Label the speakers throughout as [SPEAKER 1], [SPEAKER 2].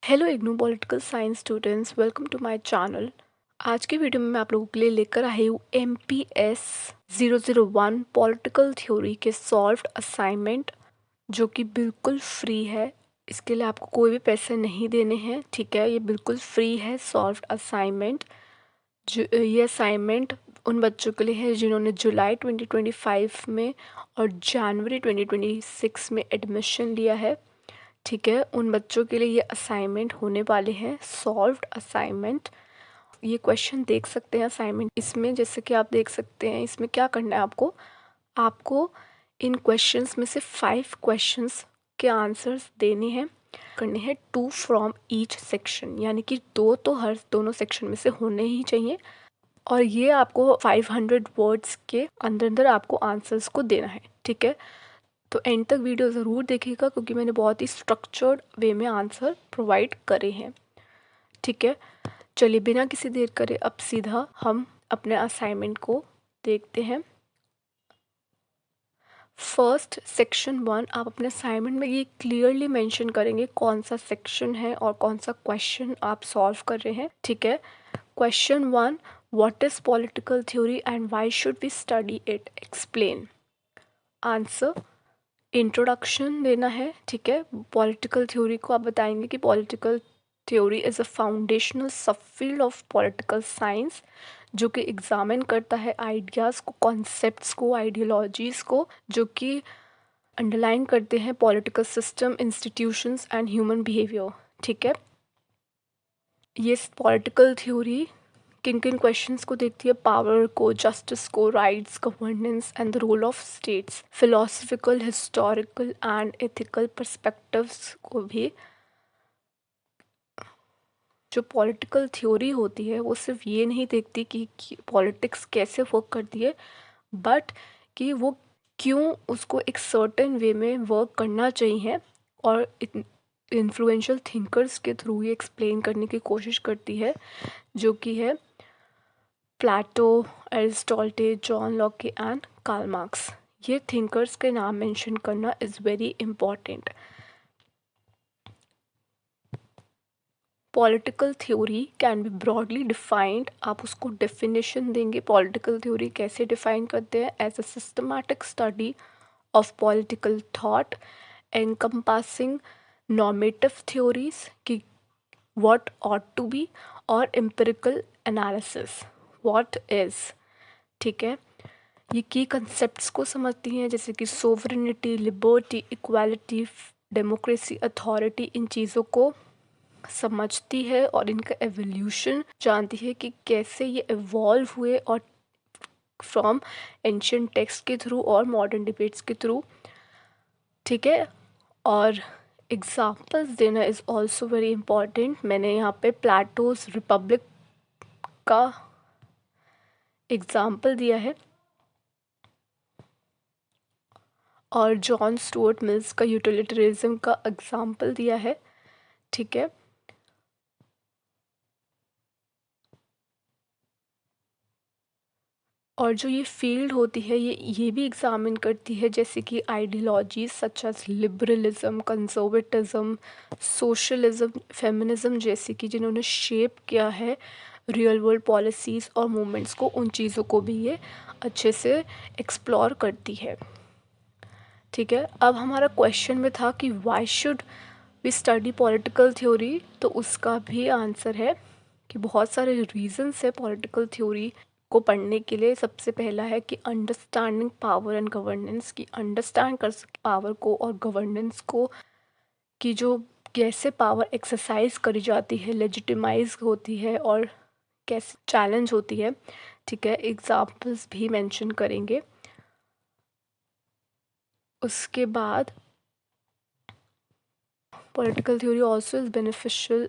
[SPEAKER 1] Hello IGNOU political science students, welcome to my channel. आज की video में मैं आप लोगों के लिए लेकर आई हूँ MPS 001 पॉलिटिकल थ्योरी के सॉल्व्ड असाइनमेंट, जो कि बिल्कुल फ्री है। इसके लिए आपको कोई भी पैसे नहीं देने हैं, ठीक है। ये बिल्कुल फ्री है सॉल्व्ड असाइनमेंट। ये असाइनमेंट उन बच्चों के लिए है जिन्होंने जुलाई 2025 में और जनवरी 2026 में एडमिशन लिया है, ठीक है। उन बच्चों के लिए ये असाइनमेंट होने वाले हैं सॉल्व्ड असाइनमेंट। ये क्वेश्चन देख सकते हैं असाइनमेंट इसमें, जैसे कि आप देख सकते हैं इसमें क्या करना है आपको। आपको इन क्वेश्चंस में से 5 क्वेश्चंस के आंसर्स देने हैं, करने हैं 2 फ्रॉम ईच सेक्शन, यानी कि 2 तो हर दोनों सेक्शन में से होने ही चाहिए। और ये आपको 500 वर्ड्स के अंदर अंदर आपको आंसर्स को देना है, ठीक है। तो एंड तक वीडियो ज़रूर देखिएगा, क्योंकि मैंने बहुत ही स्ट्रक्चर्ड वे में आंसर प्रोवाइड करे हैं, ठीक है। चलिए बिना किसी देर करे अब सीधा हम अपने असाइनमेंट को देखते हैं। फर्स्ट सेक्शन 1, आप अपने असाइनमेंट में ये क्लियरली मेंशन करेंगे कौन सा सेक्शन है और कौन सा क्वेश्चन आप सॉल्व कर रहे हैं, ठीक है। Question 1, what is political theory and why should we study it, explain. Answer, introduction देना है, ठीक है। पॉलिटिकल थ्योरी को आप बताएंगे कि political theory is a foundational सब फील्ड ऑफ पॉलिटिकल साइंस, जो कि एग्जामिन करता है आइडियाज़ को, कॉन्सेप्ट्स को, आइडियोलॉजीज़ को, जो कि अंडरलाइन करते हैं political system, institutions and human behaviour, ठीक है। ये पॉलिटिकल थ्योरी किन किन क्वेश्चंस को देखती है, पावर को, जस्टिस को, rights, governance and the role of states, philosophical, historical and ethical perspectives को भी। जो पॉलिटिकल थ्योरी होती है वो सिर्फ ये नहीं देखती कि पॉलिटिक्स कैसे वर्क करती है, बट कि वो क्यों उसको एक सर्टेन वे में वर्क करना चाहिए, और इन्फ्लुएंशियल थिंकर्स के थ्रू ये एक्सप्लेन करने की कोशिश करती है, जो कि है Plato, Aristotle, John Locke and Karl Marx. ये थिंकर्स के नाम मेंशन करना is very important. Political theory can be broadly defined, आप उसको डेफिनेशन देंगे पॉलिटिकल थ्योरी कैसे डिफाइन करते हैं, as a systematic study of political thought encompassing normative theories कि व्हाट ऑट टू बी, और एम्पिरिकल एनालिसिस व्हाट इज़, ठीक है। ये की कंसेप्ट्स को समझती हैं, जैसे कि sovereignty, liberty, equality, democracy, authority, इन चीज़ों को समझती है और इनका एवोल्यूशन जानती है कि कैसे ये इवॉल्व हुए, और फ्रॉम एंशियंट टेक्स्ट के थ्रू और मॉडर्न डिबेट्स के थ्रू, ठीक है। और एग्जाम्पल्स देना इज़ ऑल्सो वेरी इम्पॉर्टेंट। मैंने यहाँ पे प्लेटोज रिपब्लिक का एग्जाम्पल दिया है और जॉन स्टुअर्ट मिल्स का यूटिलिटरिज्म का एग्जाम्पल दिया है, ठीक है। और जो ये फील्ड होती है ये भी एग्जामिन करती है, जैसे कि ideologies such as liberalism, conservatism, socialism, feminism, जैसे कि जिन्होंने शेप किया है रियल वर्ल्ड पॉलिसीज़ और मूवमेंट्स को, उन चीज़ों को भी ये अच्छे से एक्सप्लोर करती है, ठीक है। अब हमारा क्वेश्चन में था कि why should we study political theory, तो उसका भी आंसर है कि बहुत सारे रीजंस है पॉलिटिकल थ्योरी को पढ़ने के लिए। सबसे पहला है कि अंडरस्टैंडिंग पावर एंड गवर्नेंस, की अंडरस्टैंड कर सके पावर को और गवर्नेंस को, कि जो कैसे पावर एक्सरसाइज करी जाती है, लेजिटिमाइज होती है और कैसे चैलेंज होती है, ठीक है। एग्जाम्पल्स भी मेंशन करेंगे। उसके बाद political theory also is beneficial,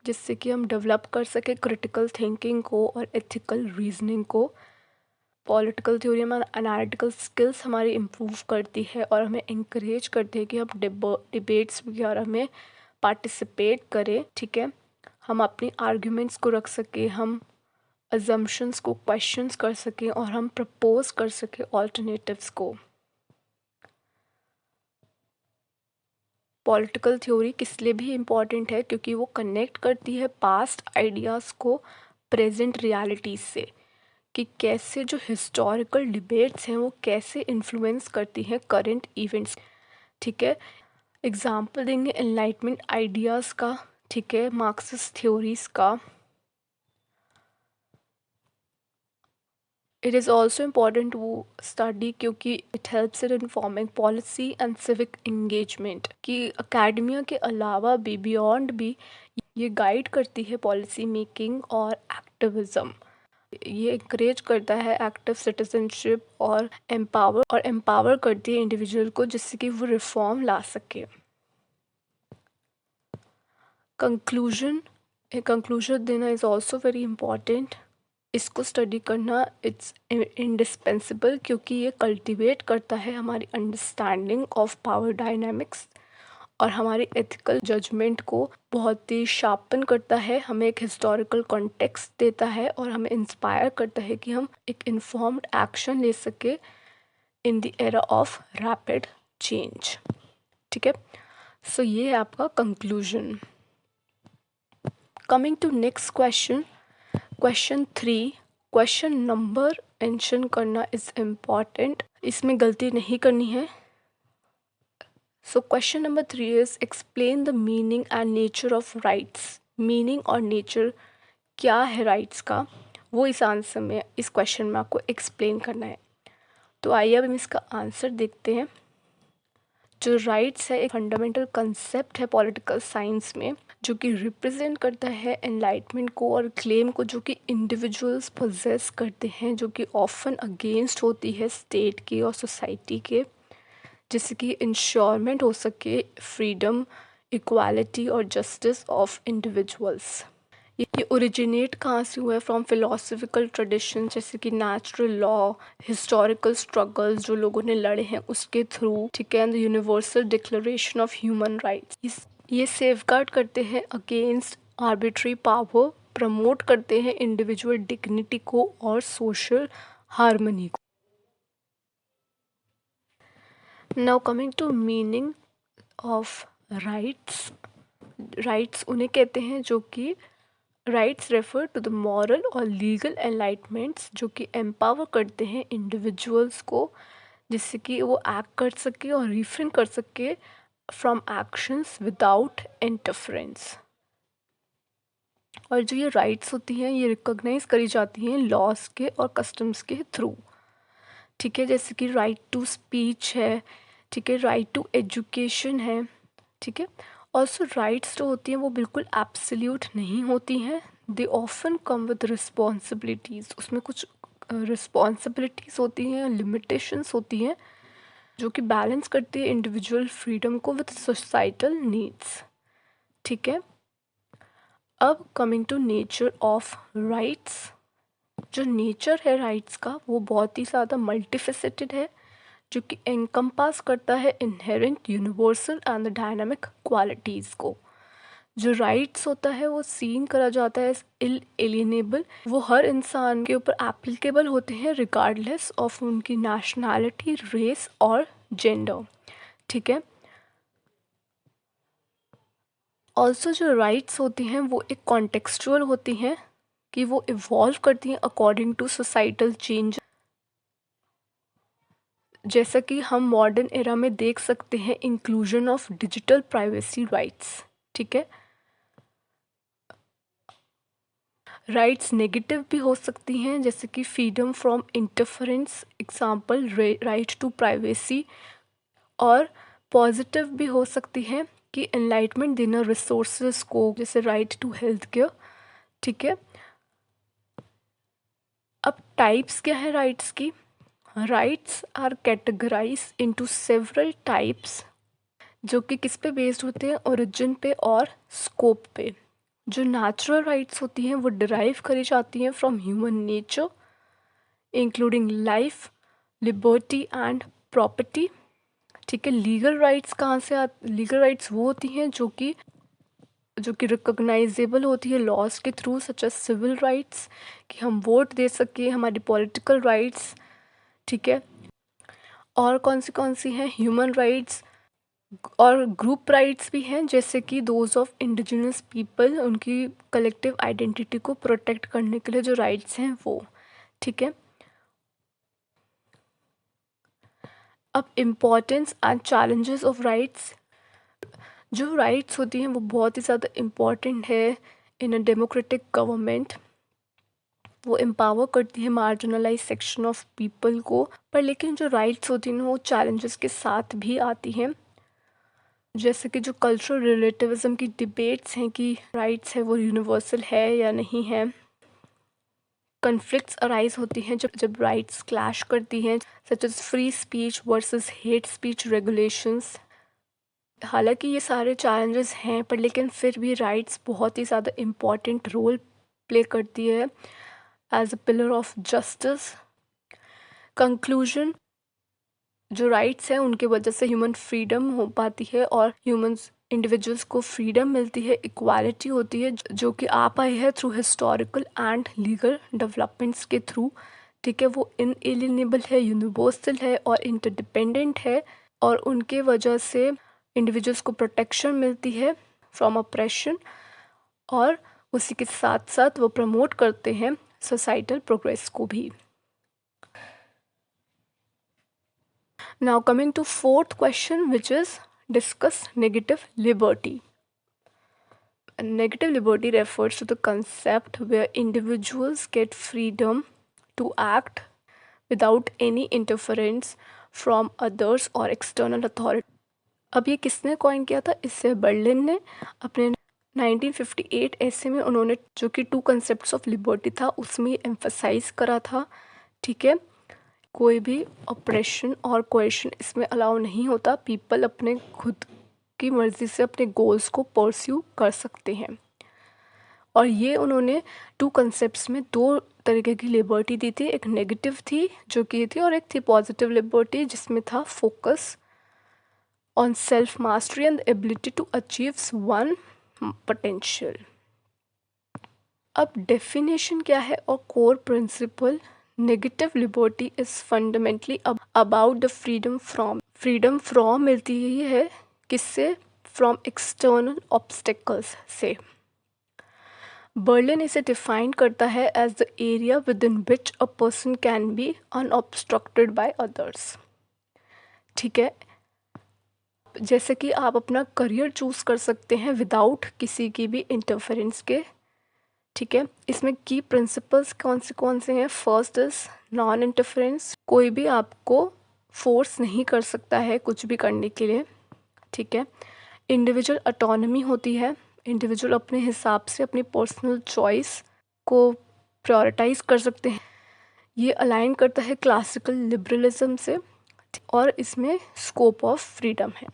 [SPEAKER 1] जिससे कि हम डेवलप कर सके क्रिटिकल थिंकिंग को और एथिकल रीजनिंग को। पॉलिटिकल थ्योरी में एनालिटिकल स्किल्स हमारी इम्प्रूव करती है और हमें इंकरेज करती है कि हम डिबेट्स वगैरह में पार्टिसिपेट करें, ठीक है। हम अपनी आर्ग्यूमेंट्स को रख सकें, हम अजम्पशंस को क्वेश्चंस कर सकें और हम प्रपोज कर सकें ऑल्टरनेटिव्स को। पॉलिटिकल थ्योरी किस लिए भी इम्पॉर्टेंट है, क्योंकि वो कनेक्ट करती है पास्ट आइडियाज़ को प्रेजेंट रियलिटीज़ से, कि कैसे जो हिस्टोरिकल डिबेट्स हैं वो कैसे इन्फ्लुएंस करती हैं करंट इवेंट्स। ठीक है, एग्जाम्पल देंगे एनलाइटमेंट आइडियाज़ का, ठीक है, मार्क्सिस्ट थ्योरीज का। It is also important to study क्योंकि it helps in informing policy and civic engagement, कि अकेडमिया के अलावा भी बियॉन्ड भी ये गाइड करती है पॉलिसी मेकिंग और एक्टिविज्म। ये इंकरेज करता है एक्टिव सिटीजनशिप और एम्पावर करती है इंडिविजुअल को, जिससे कि वो रिफॉर्म ला सके। कंक्लूजन देना इज़ ऑल्सो वेरी इम्पॉर्टेंट। इसको स्टडी करना इट्स इंडिस्पेंसिबल, क्योंकि ये कल्टिवेट करता है हमारी अंडरस्टैंडिंग ऑफ पावर डायनामिक्स और हमारी एथिकल जजमेंट को बहुत ही शार्पन करता है, हमें एक हिस्टोरिकल कॉन्टेक्स्ट देता है और हमें इंस्पायर करता है कि हम एक इन्फॉर्म्ड एक्शन ले सके in the era of rapid change. ठीक है, सो ये है आपका conclusion. Coming to next question, question 3, question number mention करना इज़ इम्पॉर्टेंट, इसमें गलती नहीं करनी है। So question number 3 is explain the meaning and nature of rights. Meaning और नेचर क्या है राइट्स का, वो इस आंसर में, इस क्वेश्चन में आपको एक्सप्लेन करना है। तो आइए अब हम इसका आंसर देखते हैं। जो राइट्स है एक फंडामेंटल कंसेप्ट है पॉलिटिकल साइंस में, जो कि रिप्रेजेंट करता है एनलाइटमेंट को और क्लेम को जो कि इंडिविजुअल्स पोजेस करते हैं, जो कि ऑफन अगेंस्ट होती है स्टेट की और सोसाइटी के, जिससे कि इंश्योरमेंट हो सके फ्रीडम, इक्वालिटी और जस्टिस ऑफ इंडिविजुअल्स। ये ओरिजिनेट कहाँ से हुआ है? फ्रॉम फिलोसफिकल ट्रेडिशन, जैसे कि नेचुरल लॉ, हिस्टोरिकल स्ट्रगल्स जो लोगों ने लड़े हैं उसके थ्रू, ठीक है, and the universal declaration of human rights. ये सेफगार्ड करते हैं अगेंस्ट आर्बिट्री पावर, प्रमोट करते हैं इंडिविजुअल डिग्निटी को और सोशल हार्मनी को। Now coming to meaning of rights. Rights उन्हें कहते हैं जो कि rights refer to the moral और लीगल एनलाइटमेंट्स, जो कि एम्पावर करते हैं इंडिविजुअल्स को, जिससे कि वो एक्ट कर सके और रिफ्रेन कर सके फ्रॉम एक्शंस विदाउट इंटरफेरेंस। और जो ये राइट्स होती हैं ये रिकॉग्नाइज करी जाती हैं लॉज के और कस्टम्स के थ्रू। ठीक है, जैसे कि राइट टू स्पीच है, ठीक है, राइट टू एजुकेशन है, ठीक है। ऑल्सो राइट्स जो होती हैं वो बिल्कुल एब्सोल्यूट नहीं होती हैं, they often come with responsibilities. उसमें कुछ रिस्पॉन्सिबिलिटीज़ होती हैं, लिमिटेशंस होती हैं, जो कि बैलेंस करती है इंडिविजुअल फ्रीडम को विद सोसाइटल नीड्स। ठीक है, अब coming to nature of rights. जो नेचर है राइट्स का वो बहुत ही ज़्यादा मल्टीफेसेटेड है, जो कि एनकम्पास करता है inherent, universal and the dynamic qualities को। जो राइट्स होता है वो सीन करा जाता है इल एलिएनेबल, वो हर इंसान के ऊपर एप्लीकेबल होते हैं रिगार्डलेस ऑफ उनकी नेशनैलिटी, रेस और जेंडर। ठीक है, ऑल्सो जो राइट्स होती हैं वो एक कॉन्टेक्सचुअल होती हैं, कि वो इवॉल्व करती हैं अकॉर्डिंग टू सोसाइटल चेंज। जैसा कि हम मॉडर्न एरा में देख सकते हैं inclusion of digital privacy rights. ठीक है, राइट्स नेगेटिव भी हो सकती हैं, जैसे कि freedom from interference, example right to privacy. और पॉजिटिव भी हो सकती है कि एनलाइटमेंट देना रिसोर्सेज को, जैसे राइट टू हेल्थ केयर। ठीक है, अब टाइप्स क्या है राइट्स की? Rights are categorize into several types, जो कि किस पे बेस्ड होते हैं? ओरिजिन पे और स्कोप पे। जो नेचुरल राइट्स होती हैं वो डिराइव करी जाती हैं from human nature, including life, liberty and property. ठीक है, लीगल राइट्स कहाँ से लीगल राइट्स वो होती हैं जो कि रिकॉग्नाइजेबल होती है लॉज के थ्रू, सच एज सिविल राइट्स, कि हम वोट दे सके, हमारी पॉलिटिकल राइट्स। ठीक है, और कौन सी हैं? ह्यूमन राइट्स, और ग्रुप राइट्स भी हैं, जैसे कि दोज ऑफ इंडिजिनस पीपल, उनकी कलेक्टिव आइडेंटिटी को प्रोटेक्ट करने के लिए जो राइट्स हैं वो। ठीक है। अब importance and challenges of rights. जो राइट्स होती हैं वो बहुत ही ज़्यादा इम्पॉर्टेंट है इन अ डेमोक्रेटिक गवर्नमेंट। वो एम्पावर करती है मार्जिनलाइज सेक्शन ऑफ पीपल को, पर लेकिन जो राइट्स होती हैं वो चैलेंजेस के साथ भी आती हैं, जैसे कि जो कल्चरल रिलेटिविज्म की डिबेट्स हैं कि राइट्स है वो यूनिवर्सल है या नहीं है। कन्फ्लिक्ट्स अराइज होती हैं जब जब राइट्स क्लैश करती हैं, such as free speech versus hate speech regulations. हालांकि ये सारे चैलेंजेस हैं, पर लेकिन फिर भी राइट्स बहुत ही ज़्यादा इम्पॉर्टेंट रोल प्ले करती है as a pillar of justice. Conclusion, जो राइट्स हैं उनके वजह से ह्यूमन फ्रीडम हो पाती है और ह्यूमंस इंडिविजुअल्स को फ्रीडम मिलती है, इक्वालिटी होती है, जो कि आ पाई है through historical and legal developments के थ्रू। ठीक है। वो इनएलिएनेबल है, यूनिवर्सल है और इंटरडिपेंडेंट है, और उनके वजह से इंडिविजुअल्स को प्रोटेक्शन मिलती है फ्रॉम ऑप्रेशन, और उसी के साथ साथ वो प्रमोट करते हैं सोसाइटल प्रोग्रेस को भी। Now coming to fourth question, which is discuss negative liberty. Negative liberty refers to the concept where individuals get freedom to act without any interference from others or external authority. अब ये किसने coin किया था? इससे Berlin ने अपने 1958 ऐसे में उन्होंने, जो कि टू कंसेप्ट्स ऑफ लिबर्टी था, उसमें एम्फसाइज करा था। ठीक है। कोई भी ऑपरेशन और कोएशन इसमें अलाउ नहीं होता। पीपल अपने खुद की मर्ज़ी से अपने गोल्स को परस्यू कर सकते हैं। और ये उन्होंने टू कंसेप्ट्स में दो तरीके की लिबर्टी दी थी। एक नेगेटिव थी जो कि थी, और एक थी पॉजिटिव लिबर्टी जिसमें था focus on self mastery and ability to achieve one potential. अब डेफिनेशन क्या है और core principle. Negative liberty is fundamentally about the freedom from मिलती ही है किससे? फ्रॉम एक्सटर्नल ऑब्स्टेकल्स से। बर्लिन इसे डिफाइन करता है as the area within which a person can be unobstructed by others. ठीक है। जैसे कि आप अपना करियर चूज कर सकते हैं विदाउट किसी की भी इंटरफेरेंस के। ठीक है। इसमें की प्रिंसिपल्स कौन से हैं? First is non interference. कोई भी आपको फोर्स नहीं कर सकता है कुछ भी करने के लिए। ठीक है। इंडिविजुअल ऑटोनॉमी होती है, इंडिविजुअल अपने हिसाब से अपनी पर्सनल चॉइस को प्रायोरिटाइज कर सकते हैं। ये अलाइन करता है क्लासिकल लिबरलिज्म से, और इसमें स्कोप ऑफ फ्रीडम है।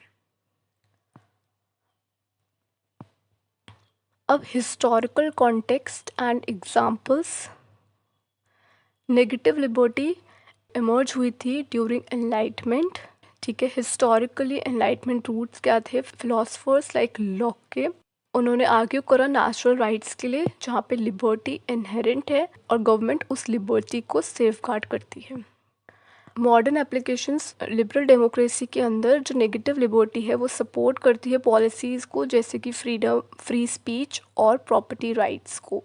[SPEAKER 1] अब historical context and examples. Negative liberty emerge हुई थी ड्यूरिंग एनलाइटमेंट। ठीक है। हिस्टोरिकली एनलाइटमेंट रूट्स क्या थे? फिलोसफर्स लाइक लॉक के, उन्होंने आर्ग्यू करा नेचुरल राइट्स के लिए, जहाँ पे लिबर्टी इनहेरेंट है और गवर्नमेंट उस लिबर्टी को सेफगार्ड करती है। मॉडर्न एप्लीकेशंस लिबरल डेमोक्रेसी के अंदर जो नेगेटिव लिबर्टी है वो सपोर्ट करती है पॉलिसीज़ को, जैसे कि फ्रीडम, फ्री स्पीच और प्रॉपर्टी राइट्स को।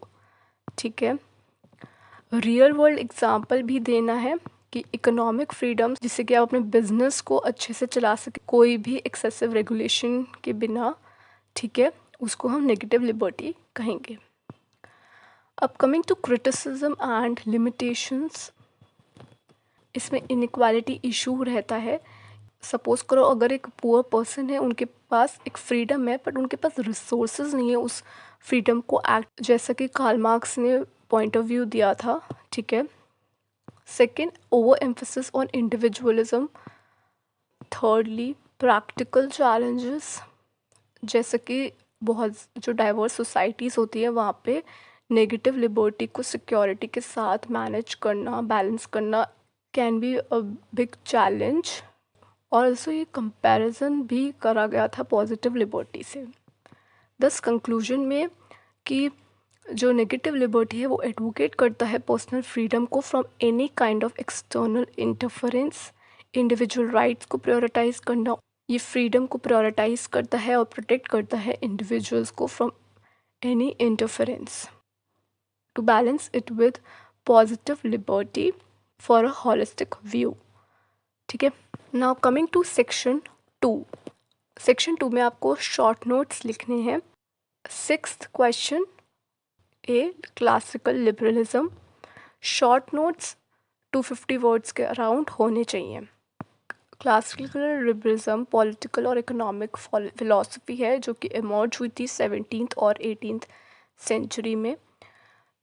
[SPEAKER 1] ठीक है। रियल वर्ल्ड एग्जांपल भी देना है कि इकोनॉमिक फ्रीडम, जिससे कि आप अपने बिजनेस को अच्छे से चला सके कोई भी एक्सेसिव रेगुलेशन के बिना। ठीक है। उसको हम नेगेटिव लिबर्टी कहेंगे। अब coming to criticism and limitations, इसमें इनइक्वालिटी इशू रहता है। सपोज करो अगर एक पुअर पर्सन है, उनके पास एक फ्रीडम है बट उनके पास रिसोर्सेज नहीं है उस फ्रीडम को एक्ट, जैसा कि कार्ल मार्क्स ने पॉइंट ऑफ व्यू दिया था। ठीक है। Second, over emphasis on individualism. Thirdly, practical challenges, जैसे कि बहुत जो डाइवर्स सोसाइटीज़ होती है वहाँ पे नेगेटिव लिबर्टी को सिक्योरिटी के साथ मैनेज करना, बैलेंस करना can be a big challenge. और ऑल्सो ये कंपैरिजन भी करा गया था पॉजिटिव लिबर्टी से। दस कंक्लूजन में कि जो नेगेटिव लिबर्टी है वो एडवोकेट करता है पर्सनल फ्रीडम को from any kind of external interference, individual rights को प्रायोरिटाइज करना, ये फ्रीडम को प्रायोरिटाइज करता है और प्रोटेक्ट करता है इंडिविजुअल्स को from any interference to balance it with positive liberty for a holistic view. ठीक है, now coming to section 2। Section 2 में आपको शॉर्ट नोट्स लिखने हैं। 6th question, A classical liberalism. Short notes 250 words के अराउंड होने चाहिए। क्लासिकल लिबरलिज्म पॉलिटिकल और इकोनॉमिक फिलॉसफी है जो कि इमर्ज हुई थी 17th और 18th सेंचुरी में,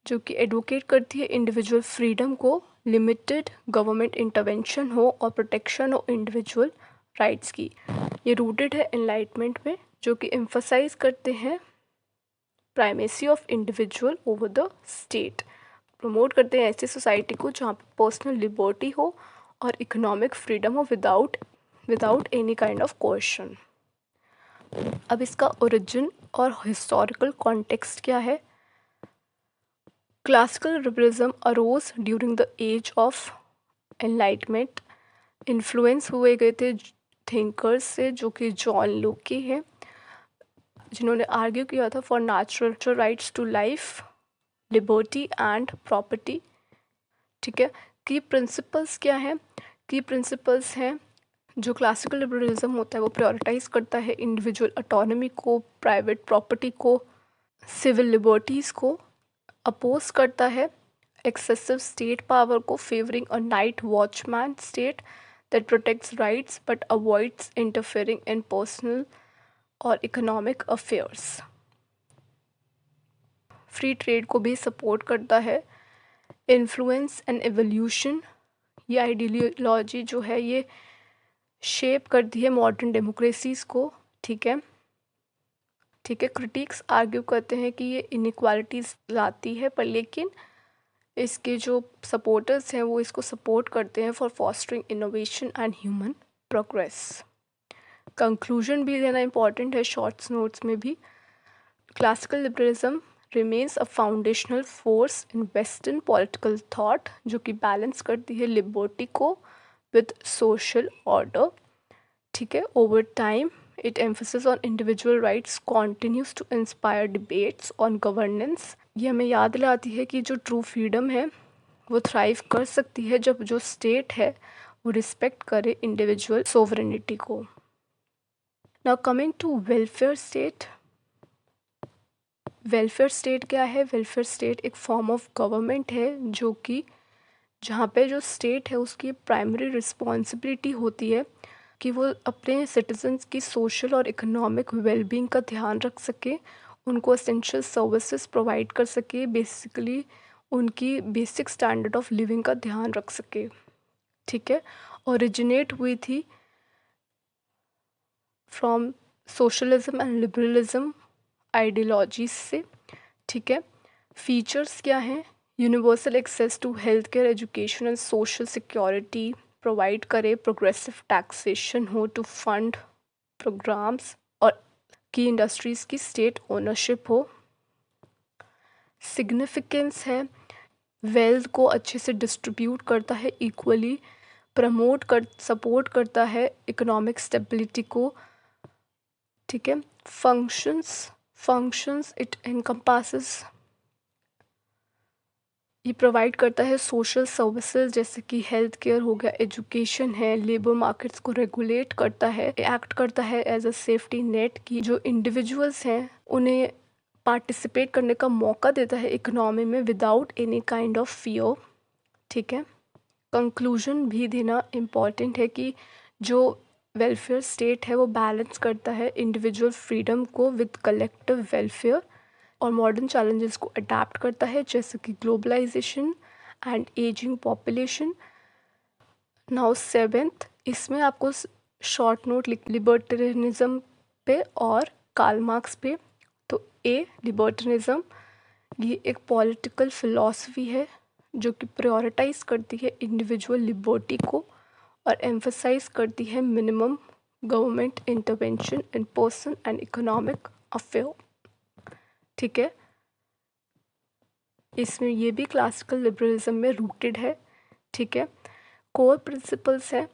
[SPEAKER 1] जो कि एडवोकेट करती है इंडिविजुअल फ्रीडम को, लिमिटेड गवर्नमेंट इंटरवेंशन हो और प्रोटेक्शन हो इंडिविजुअल राइट्स की। ये रूटेड है एनलाइटमेंट में, जो कि एम्फसाइज करते हैं primacy of individual over the state. Promote करते हैं ऐसी सोसाइटी को जहाँ पे पर्सनल लिबर्टी हो और इकोनॉमिक फ्रीडम हो without any kind of question. अब इसका ओरिजिन और हिस्टोरिकल कॉन्टेक्स्ट क्या है? Classical liberalism arose during the age of enlightenment. Influence हुए गए थे थिंकर्स से जो कि जॉन लोकी है, जिन्होंने आर्ग्यू किया था for natural rights to life, liberty and property. ठीक है, की प्रिंसिपल्स क्या हैं? की प्रिंसिपल्स हैं जो क्लासिकल लिबरलिज्म होता है वो प्रायोरिटाइज करता है इंडिविजुअल ऑटोनॉमी को, प्राइवेट प्रॉपर्टी को, सिविल लिबर्टीज़ को, अपोज करता है एक्सेसिव स्टेट पावर को, favouring a night watchman state that protects rights but avoids interfering in personal और इकोनॉमिक अफेयर्स। फ्री ट्रेड को भी सपोर्ट करता है। इन्फ्लुएंस एंड एवोल्यूशन, ये आइडियोलॉजी जो है ये शेप करती है मॉडर्न डेमोक्रेसीज को। ठीक है, क्रिटिक्स आर्ग्यू करते हैं कि ये इनइक्वालिटीज़ लाती है, पर लेकिन इसके जो सपोर्टर्स हैं वो इसको सपोर्ट करते हैं for fostering innovation and human progress. Conclusion भी देना इम्पॉर्टेंट है शॉर्ट्स नोट्स में भी। Classical liberalism remains a foundational force in western political thought, जो कि बैलेंस करती है लिबर्टी को विद सोशल ऑर्डर। ठीक है, over time it emphasis on individual rights continues to inspire debates on governance. ये हमें याद दिलाती है कि जो ट्रू फ्रीडम है वो थ्राइव कर सकती है जब जो स्टेट है वो रिस्पेक्ट करे इंडिविजुअल सोवरेनिटी को। Now coming to welfare state. Welfare state क्या है? वेलफेयर स्टेट एक फॉर्म ऑफ गवर्नमेंट है जो कि जहाँ पे जो स्टेट है उसकी प्राइमरी रिस्पॉन्सिबिलिटी होती है कि वो अपने सिटीजन्स की सोशल और इकोनॉमिक वेलबींग का ध्यान रख सके, उनको एसेंशियल सर्विसेज प्रोवाइड कर सके, बेसिकली उनकी बेसिक स्टैंडर्ड ऑफ लिविंग का ध्यान रख सके। ठीक है, ओरिजिनेट हुई थी from socialism and liberalism ideologies से। ठीक है, फीचर्स क्या हैं? Universal access to health care, education and social security provide करे, प्रोग्रेसिव टैक्सेशन हो टू फंड प्रोग्राम्स और की इंडस्ट्रीज़ की स्टेट ओनरशिप हो। सिग्निफिकेंस है वेल्थ को अच्छे से डिस्ट्रीब्यूट करता है इक्वली, सपोर्ट करता है इकोनॉमिक स्टेबिलिटी को। ठीक है, फंक्शंस इट इनकम्पासेस, ये प्रोवाइड करता है सोशल सर्विसेज जैसे कि हेल्थ केयर हो गया, एजुकेशन है, लेबर मार्केट्स को रेगुलेट करता है, एक्ट करता है एज अ सेफ्टी नेट की जो इंडिविजुअल्स हैं उन्हें पार्टिसिपेट करने का मौका देता है इकोनॉमी में without any kind of fear. ठीक है, कंक्लूजन भी देना इम्पॉर्टेंट है कि जो वेलफेयर स्टेट है वो बैलेंस करता है इंडिविजुअल फ्रीडम को विद कलेक्टिव वेलफेयर और मॉडर्न चैलेंजेस को अडेप्ट करता है जैसे कि globalisation and ageing population. Now 7th, इसमें आपको शॉर्ट नोट लिबर्टेरियनिज्म पे और कार्ल मार्क्स पे। तो ए लिबर्टेरियनिज्म, ये एक पॉलिटिकल फिलॉसफी है जो कि प्रायोरिटाइज करती है इंडिविजुअल लिबर्टी को और एम्फसाइज करती है minimum government intervention in person and economic affair. ठीक है, इसमें ये भी क्लासिकल लिबरलिज्म में रूटेड है। ठीक है, कोर प्रिंसिपल्स हैं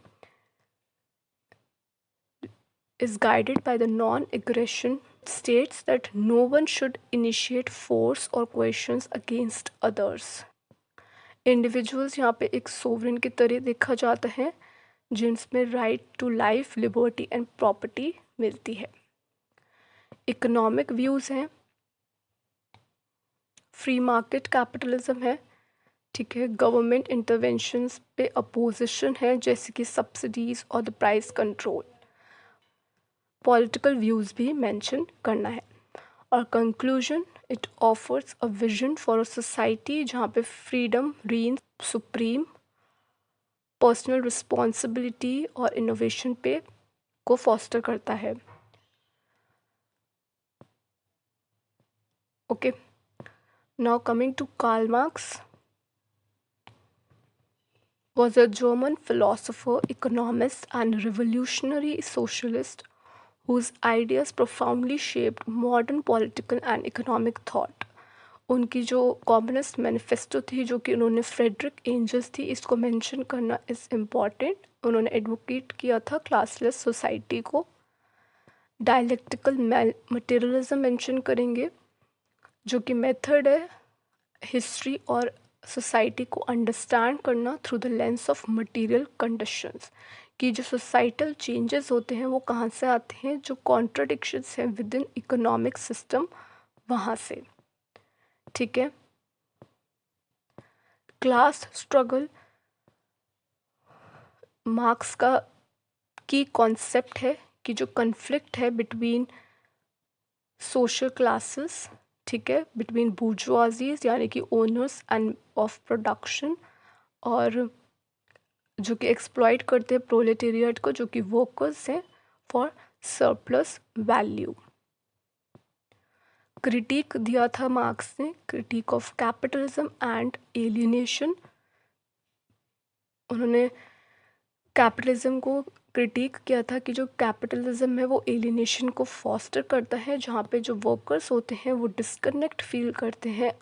[SPEAKER 1] is guided by the non-aggression, states that no one should initiate force or questions against others. Individuals यहाँ पे एक सोवरेन की तरह देखा जाता है जिनमें right to life, liberty and property मिलती है. इकोनॉमिक व्यूज़ हैं, फ्री मार्केट कैपिटलिज्म है, ठीक है. गवर्नमेंट इंटरवेंशंस पे अपोजिशन है जैसे कि सब्सिडीज़ और the price control. Political views भी मेंशन करना है. और conclusion, it offers a vision for a society जहाँ पे freedom reign supreme, personal responsibility और इनोवेशन पे को फॉस्टर करता है. Okay, now coming to Karl Marx. Was a German philosopher, economist, and revolutionary socialist whose ideas profoundly shaped modern political and economic thought. उनकी जो communist manifesto थी जो कि उन्होंने फ्रेडरिक एंजल्स थी, इसको मेंशन करना इज़ इम्पॉर्टेंट. उन्होंने एडवोकेट किया था क्लासलेस सोसाइटी को. डायलेक्टिकल मटेरियलिज्म मेंशन करेंगे जो कि मेथड है हिस्ट्री और सोसाइटी को अंडरस्टैंड करना through the lens of material conditions, कि जो सोसाइटल चेंजेस होते हैं वो कहाँ से आते हैं, जो कॉन्ट्रडिक्शंस हैं विद इन इकोनॉमिक सिस्टम वहाँ से. ठीक है. क्लास स्ट्रगल मार्क्स का की कॉन्सेप्ट है कि जो कन्फ्लिक्ट है बिटवीन सोशल क्लासेस, ठीक है, बिटवीन बूर्जुआजीज यानी कि ओनर्स एंड ऑफ प्रोडक्शन, और जो कि एक्सप्लॉइट करते हैं प्रोलेटेरिएट को जो कि वर्कर्स हैं फॉर सरप्लस वैल्यू. क्रिटिक दिया था मार्क्स ने, critic of capitalism and alienation. उन्होंने कैपिटलिज्म को क्रिटिक किया था कि जो कैपिटलिज्म है वो एलियनेशन को फॉस्टर करता है, जहाँ पे जो वर्कर्स होते हैं वो डिस्कनेक्ट फील करते हैं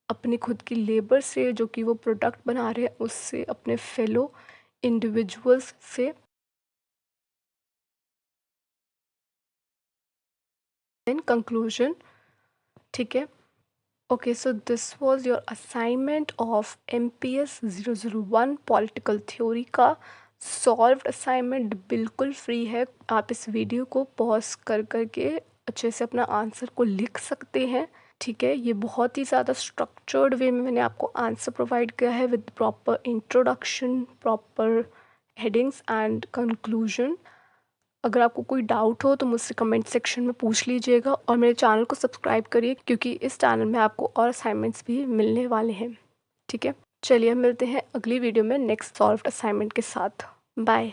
[SPEAKER 1] अपनी खुद की लेबर से जो कि वो प्रोडक्ट बना रहे हैं उससे, अपने फेलो इंडिविजुअल्स से. इन कंक्लूजन, ठीक है. Okay, so this was your assignment of MPS 001 political theory का सॉल्व्ड असाइनमेंट. बिल्कुल फ्री है, आप इस वीडियो को पॉज कर करके अच्छे से अपना आंसर को लिख सकते हैं. ठीक है, ये बहुत ही ज़्यादा स्ट्रक्चर्ड वे में मैंने आपको आंसर प्रोवाइड किया है with proper introduction, proper headings and conclusion. अगर आपको कोई डाउट हो तो मुझसे कमेंट सेक्शन में पूछ लीजिएगा और मेरे चैनल को सब्सक्राइब करिए क्योंकि इस चैनल में आपको और असाइनमेंट्स भी मिलने वाले हैं. ठीक है, चलिए मिलते हैं अगली वीडियो में नेक्स्ट सॉल्व्ड असाइनमेंट के साथ. बाय.